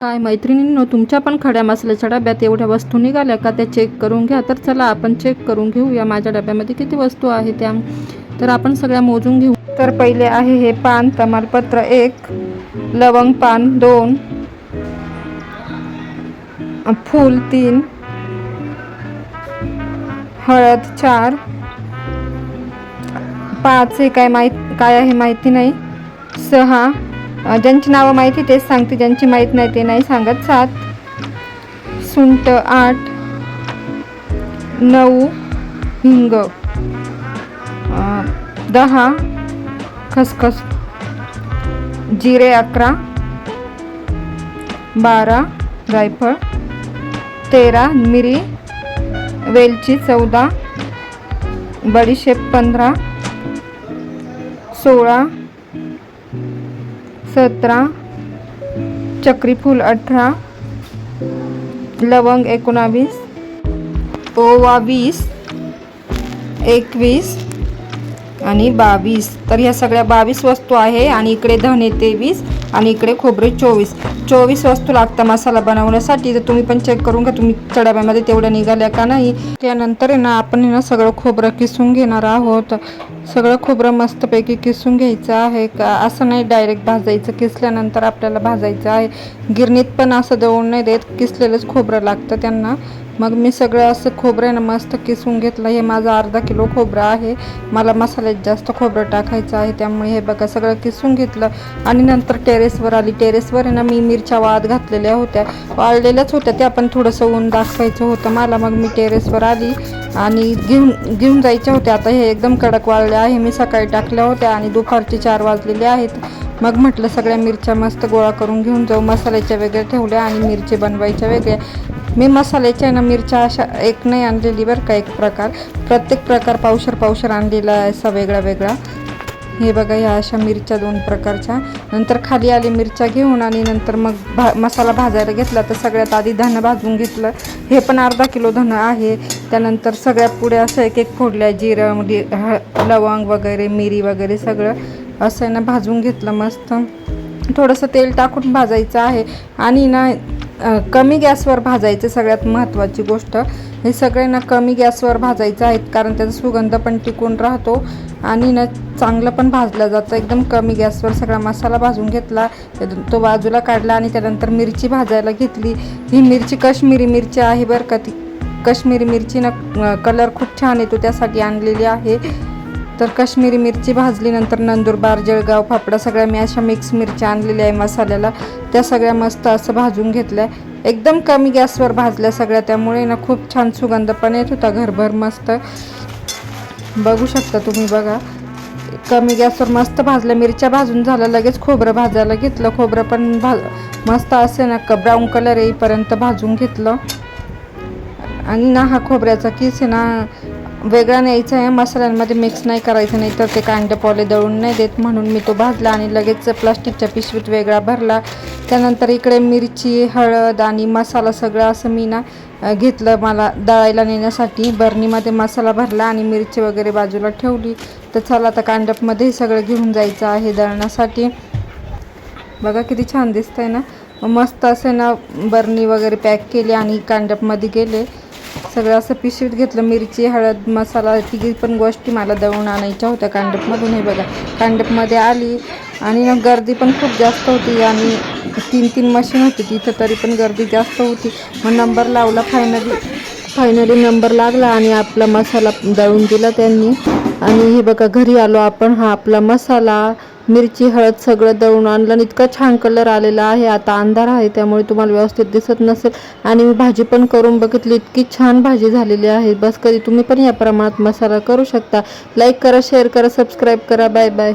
काय मैत्रिणींनो, तुमच्या पण खड्या मसाल्याच्या डब्यात एवढ्या वस्तू निघाल्या का त्या चेक करून घ्या. तर चला आपण चेक करून घेऊया माझ्या डब्यामध्ये किती वस्तू आहे त्या. तर आपण सगळ्या मोजून घेऊ. तर पहिले आहे हे पान तमालपत्र 1, लवंग पान 2, फूल 3, हळद 4, 5 हे काय आहे माहिती नाही, 6 ज्यांची नावं माहिती तेच सांगते, ज्यांची माहीत नाही ते नाही सांगत, 7 सुंठ, 8 9 हिंग, 10 खसखस, जिरे 11, 12 जायफळ, 13 मिरी, वेलची 14, बडीशेप 15, 16 17 चक्रीफूल 18, लवंग 19, ओवा 20, 21 आणि 22. तर ह्या सगळ्या 22 वस्तू आहे. आणि इकडे धने 23 आणि इकडे खोबरे 24 वस्तू लागतात मसाला बनवण्यासाठी. तर तुम्ही पण चेक करून घ्या तुमच्या डब्यामध्ये तेवढ्या निघाल्या का नाही. त्यानंतर आहे ना आपण आहे ना सगळं खोबरं किसून घेणार आहोत. सगळं खोबरं मस्तपैकी किसून घ्यायचं आहे का, असं नाही डायरेक्ट भाजायचं, किसल्यानंतर आपल्याला भाजायचं आहे. गिरणीत पण असं दळून नाही देत, किसलेलंच खोबरं लागतं त्यांना. मग मी सगळं असं खोबरं आहे ना मस्त किसून घेतलं. हे माझं अर्धा किलो खोबरं आहे. मला मसाल्यात जास्त खोबरं टाकायचं आहे, त्यामुळे हे बघा सगळं किसून घेतलं. आणि नंतर टेरेसवर आली. टेरेसवर आहे ना मी मिरच्या वाळत घातलेल्या होत्या, वाळलेल्याच होत्या त्या, पण थोडंसं ऊन दाखवायचं होतं मला. मग मी टेरेसवर आली आणि घेऊन जायच्या होत्या. आता हे एकदम कडक वाळले आहे, मी सकाळी टाकल्या होत्या आणि दुपारचे 4 वाजलेले आहेत. मग म्हटलं सगळ्या मिरच्या मस्त गोळा करून घेऊन जाऊ. मसाल्याच्या वेगळ्या ठेवल्या आणि मिरची बनवायच्या वेगळ्या. मी मसाल्याच्या ना मिरच्या अशा एक नाही आणलेली बरं का, एक प्रकार, प्रत्येक प्रकार पावशर आणलेला आहे असा वेगळा वेगळा. हे बघा ह्या अशा मिरच्या 2 प्रकारच्या. नंतर खाली आले मिरच्या घेऊन आणि नंतर मग मसाला भाजायला घेतला. तर सगळ्यात आधी धनं भाजून घेतलं. हे पण अर्धा किलो धनं आहे. त्यानंतर सगळ्या पुढे असं एक फोडल्या, जिरं लवंग वगैरे मिरी वगैरे सगळं असं आहे ना भाजून घेतलं मस्त. थोडंसं तेल टाकून भाजायचं आहे आणि ना कमी गॅसवर भाजायचं. सगळ्यात महत्त्वाची गोष्ट हे सगळे ना कमी गॅसवर भाजायचं आहे, कारण त्याचा सुगंध पण टिकून राहतो आणि ना चांगलं पण भाजलं जातं. एकदम कमी गॅसवर सगळा मसाला भाजून घेतला, तो बाजूला काढला आणि त्यानंतर मिरची भाजायला घेतली. ही मिरची काश्मीरी मिरची आहे बरं का. ती काश्मीरी मिरची ना कलर खूप छान येतो त्यासाठी आणलेली आहे. तर काश्मीरी मिरची भाजली. नंतर नंदुरबार, जळगाव, फाफडा सगळ्या मी अशा मिक्स मिरच्या आणलेल्या आहे मसाल्याला. त्या सगळ्या मस्त असं भाजून घेतल्या, एकदम कमी गॅसवर भाजल्या सगळ्या, त्यामुळे ना खूप छान सुगंध पण येत होता घरभर मस्त. बघू शकता तुम्ही, बघा कमी गॅसवर मस्त भाजल्या. मिरच्या भाजून झाल्या, लगेच खोबरं भाजायला घेतलं. खोबरं पण मस्त असे ना ब्राऊन कलर येईपर्यंत भाजून घेतलं. आणि ना हा खोबऱ्याचा किस आहे ना वेगळा न्यायचा आहे, मसाल्यांमध्ये मिक्स नाही करायचं, नाही तर ते कांडे पोले दळून नाही देत. म्हणून मी तो भाजला आणि लगेच प्लास्टिकच्या पिशवीत वेगळा भरला. त्यानंतर इकडे मिरची, हळद आणि मसाला सगळं असं मी ना घेतलं मला दळायला नेण्यासाठी. बरणीमध्ये मसाला भरला आणि मिरची वगैरे बाजूला ठेवली. तर चला आता कांडपमध्ये सगळं घेऊन जायचं आहे दळण्यासाठी. बघा किती छान दिसतंय ना. मस्त असं ना बरणी वगैरे पॅक केली आणि कांडपमध्ये गेले. सगळं असं पिशवीत घेतलं. मिरची, हळद, मसाला तिघी पण गोष्टी मला दळून आणायच्या होत्या कांडपमधून. हे बघा कांडपमध्ये आली आणि ना गर्दी पण खूप जास्त होती आणि 3 मशीन होती तिथं, तरी पण गर्दी जास्त होती. मग नंबर लावला. फायनली नंबर लागला आणि आपला मसाला दळून दिला त्यांनी. आणि हे बघा घरी आलो आपण. हा आपला मसाला, मिरची, हळद सगळं दळून आणलं आणि इतका छान कलर आलेला आहे. आता अंधार आहे त्यामुळे तुम्हाला व्यवस्थित दिसत नसेल. आणि मी भाजी पण करून बघितली, इतकी छान भाजी झालेली आहे. बस कधी तुम्ही पण या प्रमाणात मसाला करू शकता. लाईक करा, शेअर करा, सबस्क्राईब करा. Bye bye.